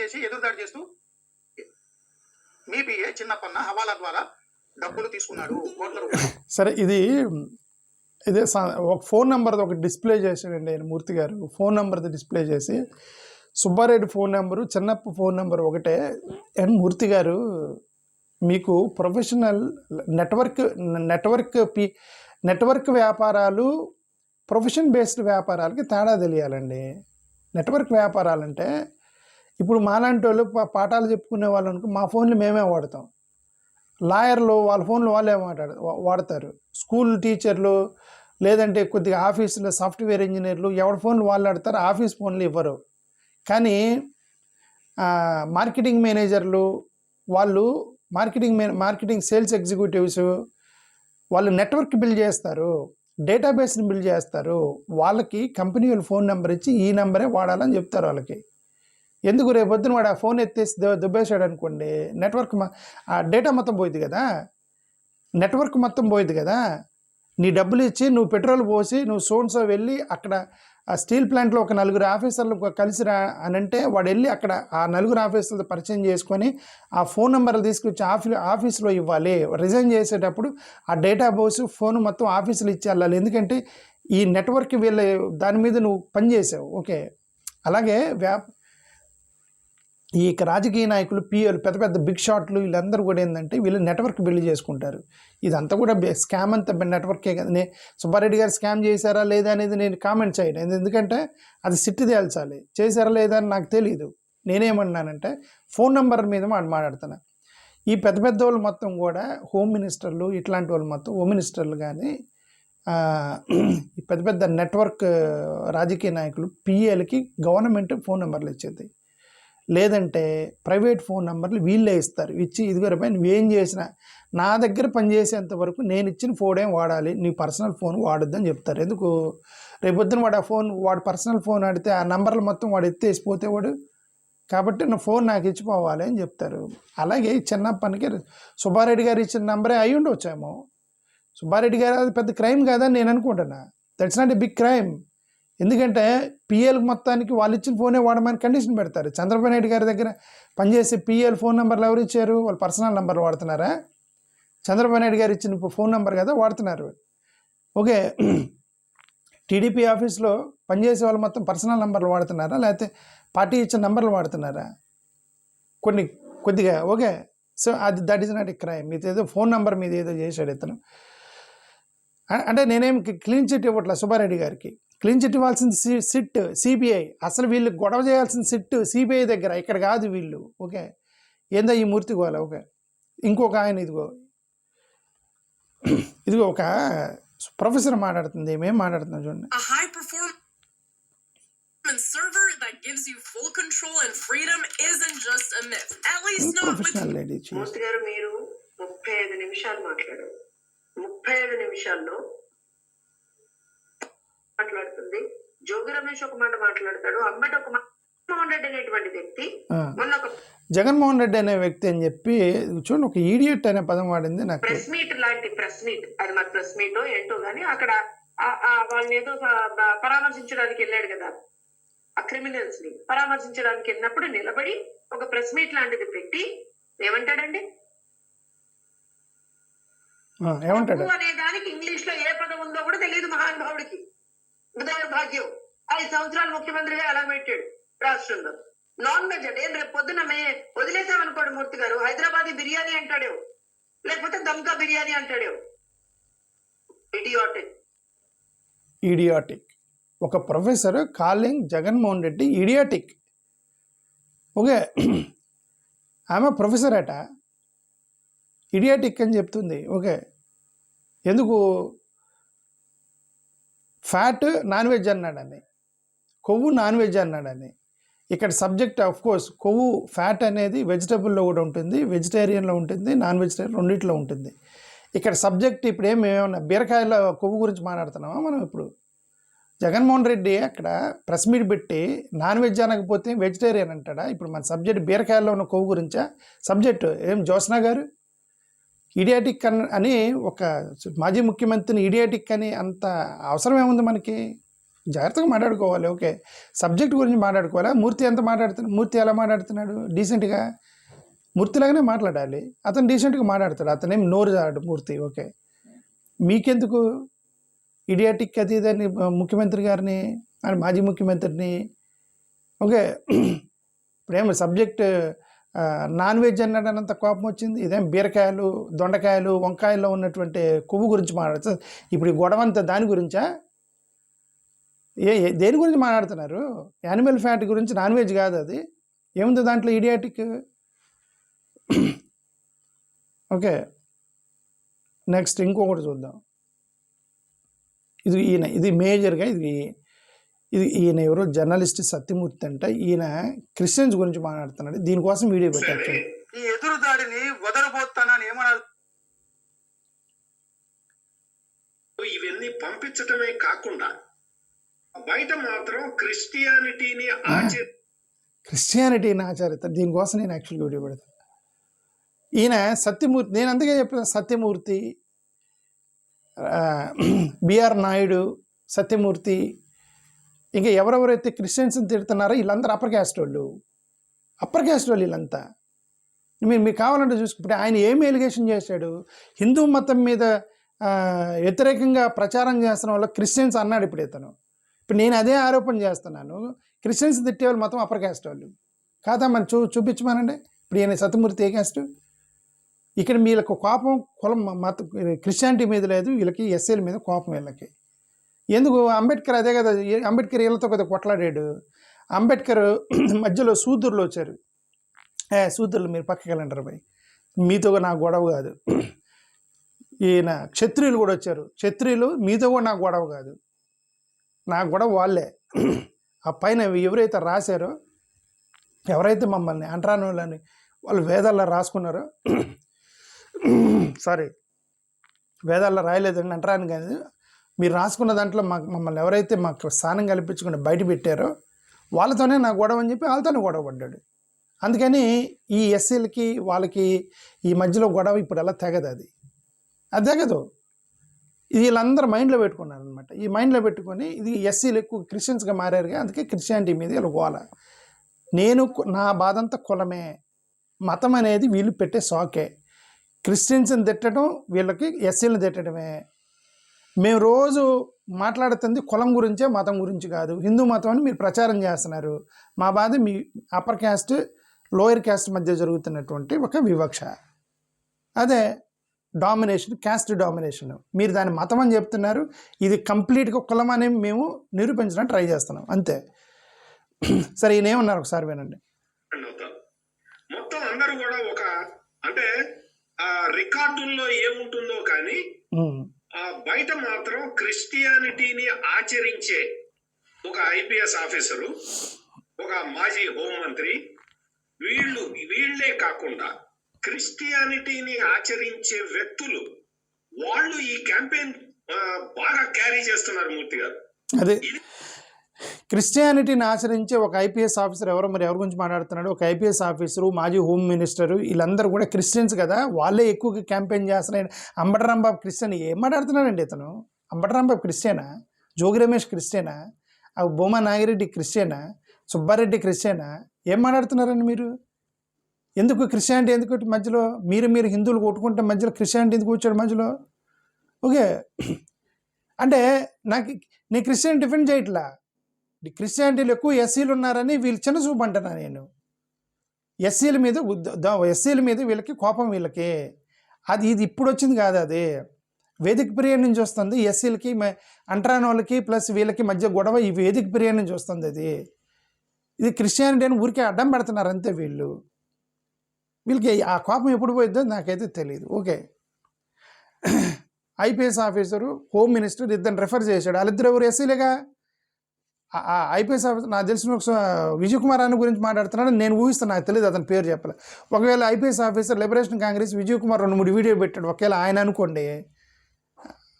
చేసి ఎదురుదాడి చేస్తూ మీ పిఏ చిన్నప్పన్న హవాలా ద్వారా డబ్బులు తీసుకున్నాడు కోట్ల రూపాయలు. సరే, ఇదే ఒక ఫోన్ నెంబర్ది ఒకటి డిస్ప్లే చేసాడండి ఆయన మూర్తి గారు. ఫోన్ నెంబర్ది డిస్ప్లే చేసి సుబ్బారెడ్డి ఫోన్ నెంబరు, చిన్నప్ప ఫోన్ నెంబర్ ఒకటే. అండ్ మూర్తి గారు, మీకు ప్రొఫెషనల్ నెట్వర్క్ వ్యాపారాలు, ప్రొఫెషన్ బేస్డ్ వ్యాపారాలకి తేడా తెలియాలండి. నెట్వర్క్ వ్యాపారాలంటే ఇప్పుడు మాలాంటి వాళ్ళు పాఠాలు చెప్పుకునే వాళ్ళు అనుకో, మా ఫోన్లు మేమే వాడతాం. లాయర్లు వాళ్ళ ఫోన్లు వాళ్ళే వాడతారు. స్కూల్ టీచర్లు, లేదంటే కొద్దిగా ఆఫీసులో సాఫ్ట్వేర్ ఇంజనీర్లు ఎవరి ఫోన్లు వాళ్ళు ఆడతారు, ఆఫీస్ ఫోన్లు ఇవ్వరు. కానీ మార్కెటింగ్ మేనేజర్లు వాళ్ళు, మార్కెటింగ్ సేల్స్ ఎగ్జిక్యూటివ్స్ వాళ్ళు నెట్వర్క్ బిల్డ్ చేస్తారు, డేటాబేస్ని బిల్డ్ చేస్తారు. వాళ్ళకి కంపెనీ వాళ్ళు ఫోన్ నెంబర్ ఇచ్చి ఈ నెంబరే వాడాలని చెప్తారు వాళ్ళకి. ఎందుకు? రేపొద్దున వాడు ఆ ఫోన్ ఎత్తేసి దుబ్బేశాడు అనుకోండి, ఆ డేటా మొత్తం పోయింది కదా, నెట్వర్క్ మొత్తం పోయింది కదా. నీ డబ్బులు ఇచ్చి నువ్వు పెట్రోల్ పోసి నువ్వు సోన్సో వెళ్ళి అక్కడ ఆ స్టీల్ ప్లాంట్లో ఒక 4 ఆఫీసర్లు కలిసి రా అని అంటే, వాడు వెళ్ళి అక్కడ ఆ 4 ఆఫీసర్లతో పరిచయం చేసుకొని ఆ ఫోన్ నెంబర్లు తీసుకొచ్చి ఆఫీస్లో ఇవ్వాలి. రిజైన్ చేసేటప్పుడు ఆ డేటా బేస్ ఫోన్ మొత్తం ఆఫీసులో ఇచ్చి వెళ్ళాలి. ఎందుకంటే ఈ నెట్వర్క్ వీళ్ళ దాని మీద నువ్వు పనిచేసావు. ఓకే. అలాగే ఈ రాజకీయ నాయకులు, పిఎలు, పెద్ద బిగ్ షాట్లు వీళ్ళందరూ కూడా ఏంటంటే వీళ్ళు నెట్వర్క్ బిల్డ్ చేసుకుంటారు. ఇదంతా కూడా స్కామ్ అంతా నెట్వర్కే కదా. సుబ్బారెడ్డి గారు స్కామ్ చేశారా లేదా అనేది నేను కామెంట్ చేయను, ఎందుకంటే అది సిట్టి తేల్చాలి. చేశారా లేదా అని నాకు తెలియదు. నేనేమన్నానంటే ఫోన్ నెంబర్ మీద మాట్లాడుతున్నా. ఈ పెద్ద వాళ్ళు మొత్తం కూడా హోమ్ మినిస్టర్లు, ఇట్లాంటి వాళ్ళు మొత్తం హోమ్ మినిస్టర్లు కానీ ఈ పెద్ద నెట్వర్క్ రాజకీయ నాయకులు, పిఏలకి గవర్నమెంట్ ఫోన్ నెంబర్లు ఇచ్చేది, లేదంటే ప్రైవేట్ ఫోన్ నెంబర్లు వీళ్ళే ఇస్తారు. ఇచ్చి ఇదివరపై నువ్వేం చేసినా నా దగ్గర పనిచేసేంత వరకు నేను ఇచ్చిన ఫోన్ వాడాలి, నీ పర్సనల్ ఫోన్ వాడొద్దని చెప్తారు. ఎందుకు? రేపొద్దున వాడు పర్సనల్ ఫోన్ ఆడితే ఆ నెంబర్లు మొత్తం వాడు ఎత్తేసిపోతే వాడు, కాబట్టి నా ఫోన్ నాకు ఇచ్చిపోవాలి అని చెప్తారు. అలాగే చిన్నప్పటికి సుబ్బారెడ్డి గారు ఇచ్చిన నెంబరే అయి ఉండొచ్చేమో. సుబ్బారెడ్డి గారు అది పెద్ద క్రైమ్ కాదని నేను అనుకుంటున్నా. That's not a big crime. ఎందుకంటే పిఎల్కి మొత్తానికి వాళ్ళు ఇచ్చిన ఫోనే వాడమని కండిషన్ పెడతారు. చంద్రబాబు నాయుడు గారి దగ్గర పనిచేసే పిఎల్ ఫోన్ నెంబర్లు ఎవరు ఇచ్చారు? వాళ్ళు పర్సనల్ నెంబర్లు వాడుతున్నారా? చంద్రబాబు నాయుడు గారు ఇచ్చిన ఫోన్ నెంబర్ కదా వాడుతున్నారు. ఓకే, టీడీపీ ఆఫీస్లో పనిచేసే వాళ్ళు మొత్తం పర్సనల్ నెంబర్లు వాడుతున్నారా, లేకపోతే పార్టీ ఇచ్చిన నెంబర్లు వాడుతున్నారా? కొద్దిగా ఓకే. సో అది that is not a crime. మీది ఏదో ఫోన్ నెంబర్ మీద ఏదో చేశాడు ఇతను. అంటే నేనేం క్లీన్ చిట్ ఇవ్వట్లే సుబ్బారెడ్డి గారికి. క్లీన్ చిట్ ఇవ్వాల్సింది సిట్, సిబిఐ. అసలు వీళ్ళు గొడవ చేయాల్సిన సిట్ సిబిఐ దగ్గర, ఇక్కడ కాదు వీళ్ళు. ఓకే, ఏందో ఈ మూర్తి గోల. ఓకే, ఇంకొక ఆయన ఇదిగో ఒక ప్రొఫెసర్ మాట్లాడుతుంది. ఏమేం మాట్లాడుతున్నాం చూడండి. server that gives you full control and freedom isn't just a myth. At least not with మూర్తి గారు. మీరు 35 నిమిషాలు మాట్లాడారు. 35 నిమిషాల్లో మాట్లాడుతుంది. జోగి రమేష్ ఒక మాట మాట్లాడతాడు, అంబటి ఒక మాట. జగన్మోహన్ రెడ్డి అనేటువంటి వ్యక్తి మొన్న ఒక జగన్మోహన్ రెడ్డి అనే వ్యక్తి అని చెప్పి చూడండి, ఒక ఈడియట్ అనే పదం వాడింది. నాకు ప్రెస్ మీట్ లాంటి ప్రెస్ మీట్, అది మరి ప్రెస్ మీటో ఏంటో గానీ, అక్కడ వాళ్ళని ఏదో పరామర్శించడానికి వెళ్ళాడు కదా, ఆ క్రిమినల్స్ ని పరామర్శించడానికి వెళ్ళినప్పుడు నిలబడి ఒక ప్రెస్ మీట్ లాంటిది పెట్టి ఏమంటాడండి? ఏమంటాడు అనే దానికి ఇంగ్లీష్ లో ఏ పదం ఉందో కూడా తెలియదు మహానుభావుడికి. దౌర్భాగ్యం. 5 సంవత్సరాలు ముఖ్యమంత్రిగా ఎలా పెట్టాడు రాష్ట్రంలో. నాన్ వెజ్ అంటే రేపు పొద్దున వదిలేసామనుకోండి మూర్తి గారు, హైదరాబాదీ బిర్యానీ అంటాడే, లేకపోతే దమ్కా బిర్యానీ అంటాడే. ఇడియాటిక్. ఒక professor calling Jaganmohan Reddy idiotic. Okay, ఆమె ప్రొఫెసర్ అట, ఇడియాటిక్ అని చెప్తుంది. ఓకే, ఎందుకు? ఫ్యాట్ నాన్ వెజ్ అన్నాడని, కొవ్వు నాన్ వెజ్ అన్నాడని. ఇక్కడ సబ్జెక్ట్ ఆఫ్ కోర్స్ కొవ్వు, ఫ్యాట్ అనేది వెజిటబుల్లో కూడా ఉంటుంది, వెజిటేరియన్లో ఉంటుంది, నాన్ వెజిటేరియన్ రెండిట్లో ఉంటుంది. ఇక్కడ సబ్జెక్ట్ ఇప్పుడు ఏమేమన్నా బీరకాయల కొవ్వు గురించి మాట్లాడుతున్నామా మనం? ఇప్పుడు జగన్మోహన్ రెడ్డి అక్కడ ప్రెస్ మీట్ పెట్టి నాన్ వెజ్ అనకపోతే వెజిటేరియన్ అంటాడా? ఇప్పుడు మన సబ్జెక్ట్ బీరకాయల్లో ఉన్న కొవ్వు గురించా సబ్జెక్టు? ఏం జ్యోత్స్నా గారు ఇడియాటిక్ అని ఒక మాజీ ముఖ్యమంత్రిని ఇడియాటిక్ అని అంత అవసరం ఏముంది మనకి? జాగ్రత్తగా మాట్లాడుకోవాలి. ఓకే, సబ్జెక్ట్ గురించి మాట్లాడుకోవాలి. మూర్తి ఎంత మాట్లాడుతున్నాడు? మూర్తి ఎలా మాట్లాడుతున్నాడు? డీసెంట్గా మూర్తిలాగానే మాట్లాడాలి. అతను డీసెంట్గా మాట్లాడతాడు, అతనేం నోరు జాడు మూర్తి. ఓకే, మీకెందుకు ఇడియాటిక్ అది ఇదని ముఖ్యమంత్రి గారిని అని మాజీ ముఖ్యమంత్రిని? ఓకే, ఇప్పుడేమో సబ్జెక్ట్ నాన్ వెజ్ అన్నాడనంత కోపం వచ్చింది. ఇదేం బీరకాయలు, దొండకాయలు, వంకాయల్లో ఉన్నటువంటి కొవ్వు గురించి మాట్లాడుతుంది. ఇప్పుడు ఈ గొడవంతా దాని గురించా? దేని గురించి మాట్లాడుతున్నారు? యానిమల్ ఫ్యాట్ గురించి, నాన్ వెజ్ కాదు అది. ఏముంది దాంట్లో ఇడియాటిక్? ఓకే, నెక్స్ట్ ఇంకొకటి చూద్దాం. ఇది మేజర్గా ఈయన ఎవరో జర్నలిస్ట్ సత్యమూర్తి అంట. ఈయన క్రిస్టియన్స్ గురించి మాట్లాడుతున్నాడు. దీనికోసం వీడియో పెట్టారు. ఈ ఎదురు దాడిని వదలబోతానని ఏమన్నా ఇవన్నీ పంపించటమే కాకుండా బయట మాత్రం క్రిస్టియానిటీని ఆచరిస్తారు. దీనికోసం నేను యాక్చువల్గా వీడియో పెడతాను. ఈయన సత్యమూర్తి, నేను అందుకే చెప్పిన సత్యమూర్తి, బిఆర్ నాయుడు, సత్యమూర్తి, ఇంకా ఎవరెవరైతే క్రిస్టియన్స్ని తిడుతున్నారో వీళ్ళందరూ అప్పర్ క్యాస్ట్ వాళ్ళు వీళ్ళంతా. మీకు కావాలంటే చూసుకుంటే ఆయన ఏం ఎలిగేషన్ చేశాడు? హిందూ మతం మీద వ్యతిరేకంగా ప్రచారం చేస్తున్న వాళ్ళు క్రిస్టియన్స్ అన్నాడు. ఇప్పుడు నేను అదే ఆరోపణ చేస్తున్నాను. క్రిస్టియన్స్ తిట్టేవాళ్ళు మొత్తం అప్పర్ క్యాస్ట్ వాళ్ళు కాదా? మనం చూపించమానండి. ఇప్పుడు ఈయన సత్యమూర్తి ఏ క్యాస్ట్? ఇక్కడ వీళ్ళకు కోపం కులం మత క్రిస్టియానిటీ మీద లేదు, వీళ్ళకి ఎస్సీల మీద కోపం. వీళ్ళకి ఎందుకు? అంబేద్కర్ అదే కదా, అంబేద్కర్ వీళ్ళతో కదా కొట్లాడాడు. అంబేద్కర్ మధ్యలో శూద్రులు వచ్చారు. శూద్రులు మీరు పక్కకి వెళ్ళంటారు భయ్, మీతో నాకు గొడవ కాదు. ఈయన క్షత్రియులు కూడా వచ్చారు. క్షత్రియులు మీతో కూడా నాకు గొడవ కాదు, నా గొడవ వాళ్ళే. ఆ పైన ఎవరైతే రాశారో, ఎవరైతే మమ్మల్ని అంటరాని వాళ్ళని వాళ్ళు వేదాల్లో రాసుకున్నారో, సారీ వేదాల్లో రాయలేదండి అంటరాని కాదు, మీరు రాసుకున్న దాంట్లో మమ్మల్ని ఎవరైతే మాకు స్థానం కల్పించుకుని బయట పెట్టారో వాళ్ళతోనే నా గొడవ అని చెప్పి వాళ్ళతోనే గొడవ పడ్డాడు. అందుకని ఈ ఎస్సీలకి వాళ్ళకి ఈ మధ్యలో గొడవ ఇప్పుడు ఎలా తెగదు, అది తెగదు. ఇది వీళ్ళందరూ మైండ్లో పెట్టుకున్నారనమాట. ఈ మైండ్లో పెట్టుకొని ఇది ఎస్సీలు ఎక్కువ క్రిస్టియన్స్గా మారారుగా, అందుకే క్రిస్టియానిటీ మీద వీళ్ళు గోల. నా బాధ అంతా కులమే, మతం అనేది వీళ్ళు పెట్టే సాకే. క్రిస్టియన్స్ని తిట్టడం వీళ్ళకి ఎస్సీలను తిట్టడమే. మేము రోజు మాట్లాడుతుంది కులం గురించే, మతం గురించి కాదు. హిందూ మతం అని మీరు ప్రచారం చేస్తున్నారు. మా బాధ మీ అప్పర్ క్యాస్ట్ లోయర్ క్యాస్ట్ మధ్య జరుగుతున్నటువంటి ఒక వివక్ష, అదే డామినేషన్, క్యాస్ట్ డామినేషన్. మీరు దాన్ని మతం అని చెప్తున్నారు, ఇది కంప్లీట్గా కులం అని మేము నిరూపించడానికి ట్రై చేస్తున్నాం అంతే. సరే, ఈయనేమన్నారు ఒకసారి వినండి. మొత్తం అందరూ కూడా ఒక అంటే ఆ రికార్డుల్లో ఏముంటుందో కానీ బయట మాత్రం క్రిస్టియానిటీని ఆచరించే ఒక ఐపీఎస్ ఆఫీసరు, ఒక మాజీ హోంమంత్రి, వీళ్ళే కాకుండా క్రిస్టియానిటీని ఆచరించే వ్యక్తులు వాళ్ళు ఈ క్యాంపెయిన్ బాగా క్యారీ చేస్తున్నారు మూర్తి గారు. అదే క్రిస్టియానిటీని ఆచరించే ఒక ఐపీఎస్ ఆఫీసర్ ఎవరు గురించి మాట్లాడుతున్నాడు? ఒక ఐపీఎస్ ఆఫీసరు, మాజీ హోమ్ మినిస్టరు, వీళ్ళందరూ కూడా క్రిస్టియన్స్ కదా, వాళ్ళే ఎక్కువగా క్యాంపెయిన్ చేస్తున్నారు. అంబటి రాంబాబు క్రిస్టియన్ ఏం మాట్లాడుతున్నాడండి ఇతను? అంబటి రాంబాబు క్రిస్టియనా? జోగి రమేష్ క్రిస్టియనా? భూమా నాగిరెడ్డి క్రిస్టియనా? సుబ్బారెడ్డి క్రిస్టియనా? ఏం మాట్లాడుతున్నారండి మీరు? ఎందుకు క్రిస్టియానిటీ ఎందుకు మధ్యలో? మీరు హిందువులు కొట్టుకుంటే మధ్యలో క్రిస్టియానిటీ ఎందుకు వచ్చాడు మధ్యలో? ఓకే, అంటే నేను క్రిస్టియన్ డిఫెండ్ చేయట్లా. క్రిస్టియానిటీలో ఎక్కువ ఎస్సీలు ఉన్నారని వీళ్ళు చిన్న చూపు అంటున్నా నేను. ఎస్సీల మీద వీళ్ళకి కోపం, వీళ్ళకి ఇది ఇప్పుడు వచ్చింది కాదు, అది వేదిక పీరియడ్ నుంచి వస్తుంది. ఎస్సీలకి అంటరాని వాళ్ళకి ప్లస్ వీళ్ళకి మధ్య గొడవ ఈ వేదిక పీరియడ్ నుంచి వస్తుంది. ఇది క్రిస్టియానిటీ అని ఊరికే అడ్డం పెడుతున్నారు అంతే. వీళ్ళకి ఆ కోపం ఎప్పుడు పోయిద్దో నాకైతే తెలియదు. Okay, IPS officer, home minister ఇద్దరిని రెఫర్ చేశాడు. వాళ్ళిద్దరు ఎవరు? ఎస్సీలేగా. ఐపీఎస్ ఆఫీసర్ నాకు తెలిసిన విజయ్ కుమార్ అన్న గురించి మాట్లాడుతున్నాడు, నేను ఊహిస్తాను, నాకు తెలియదు, అతని పేరు చెప్పలే. ఒకవేళ IPS officer liberation Congress Vijay Kumar 2-3 video పెట్టాడు, ఒకవేళ ఆయన అనుకోండి,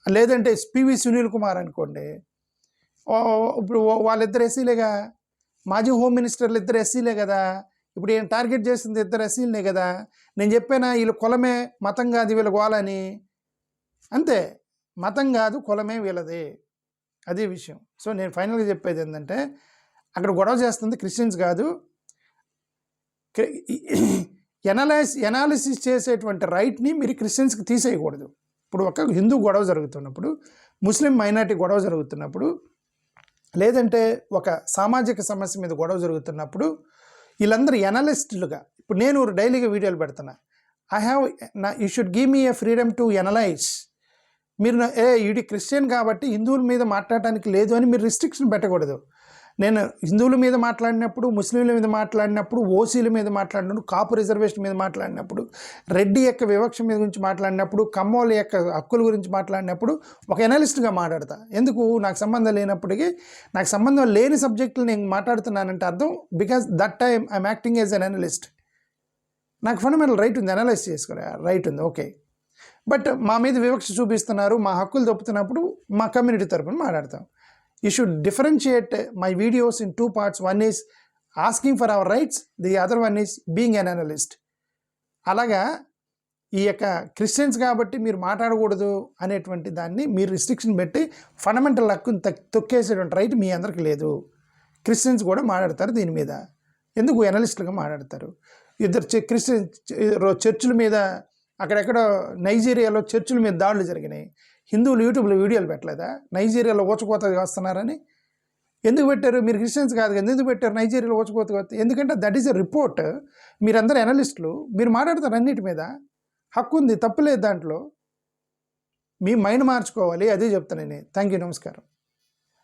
లేదంటే పివి సునీల్ కుమార్ అనుకోండి. ఇప్పుడు వాళ్ళిద్దరు ఎస్సీలేగా. మాజీ హోమ్ మినిస్టర్లు ఇద్దరు ఎస్సీలే కదా. ఇప్పుడు ఈయన టార్గెట్ చేసింది ఇద్దరు ఎస్సీలనే కదా. నేను చెప్పానా వీళ్ళు కులమే, మతం కాదు వీళ్ళ గోలని, అంతే. మతం కాదు, కులమే వీళ్ళది, అదే విషయం. సో నేను ఫైనల్గా చెప్పేది ఏంటంటే, అక్కడ గొడవ చేస్తుంది క్రిస్టియన్స్ కాదు. ఎనాలిసిస్ చేసేటువంటి రైట్ని మీరు క్రిస్టియన్స్కి తీసేయకూడదు. ఇప్పుడు ఒక హిందూ గొడవ జరుగుతున్నప్పుడు, ముస్లిం మైనారిటీ గొడవ జరుగుతున్నప్పుడు, లేదంటే ఒక సామాజిక సమస్య మీద గొడవ జరుగుతున్నప్పుడు వీళ్ళందరూ ఎనలిస్టులుగా, ఇప్పుడు నేను డైలీగా వీడియోలు పెడుతున్నా, you should give me a freedom to analyse. మీరు ఇది క్రిస్టియన్ కాబట్టి హిందువుల మీద మాట్లాడటానికి లేదు అని మీరు రిస్ట్రిక్షన్ పెట్టకూడదు. నేను హిందువుల మీద మాట్లాడినప్పుడు, ముస్లింల మీద మాట్లాడినప్పుడు, ఓసీల మీద మాట్లాడినప్పుడు, కాపు రిజర్వేషన్ మీద మాట్లాడినప్పుడు, రెడ్డి యొక్క వివక్ష మీద గురించి మాట్లాడినప్పుడు, కమ్మోళ్ళ యొక్క హక్కుల గురించి మాట్లాడినప్పుడు ఒక ఎనలిస్ట్గా మాట్లాడతా. ఎందుకు? నాకు సంబంధం లేనప్పటికీ, నాకు సంబంధం లేని సబ్జెక్టులు నేను మాట్లాడుతున్నానంటే అర్థం, because that time I'm acting as an analyst. నాకు ఫండమెంటల్ రైట్ ఉంది, అనలైజ్ చేసుకోరా రైట్ ఉంది, ఓకే. బట్ మా మీద వివక్ష చూపిస్తున్నారు, మా హక్కులు తప్పుతున్నప్పుడు మా కమ్యూనిటీ తరపున మాట్లాడతాం. You should differentiate my videos in 2 parts. One is asking for our rights, the other one is being an analyst. అలాగా ఈ యొక్క క్రిస్టియన్స్ కాబట్టి మీరు మాట్లాడకూడదు అనేటువంటి దాన్ని మీరు రిస్ట్రిక్షన్ పెట్టి ఫండమెంటల్ హక్కుని తొక్కేసేటువంటి రైట్ మీ అందరికి లేదు. క్రిస్టియన్స్ కూడా మాట్లాడతారు దీని మీద. ఎందుకు? ఎనలిస్టులుగా మాట్లాడతారు. ఇద్దరు క్రిస్టియన్ చర్చిల మీద, అక్కడెక్కడ నైజీరియాలో చర్చిల మీద దాడులు జరిగినాయి. హిందువులు యూట్యూబ్లో వీడియోలు పెట్టలేదా నైజీరియాలో ఊచకోత వస్తున్నారని? ఎందుకు పెట్టారు? మీరు క్రిస్టియన్స్ కాదు కదా, ఎందుకు పెట్టారు నైజీరియాలో ఊచకోత? ఎందుకంటే దట్ ఈస్ ఎ రిపోర్ట్. మీరందరూ అనలిస్టులు, మీరు మాట్లాడతారు అన్నిటి మీద, హక్కు ఉంది, తప్పులేదు దాంట్లో. మీ మైండ్ మార్చుకోవాలి, అదే చెప్తాను నేను. థ్యాంక్ యూ, నమస్కారం.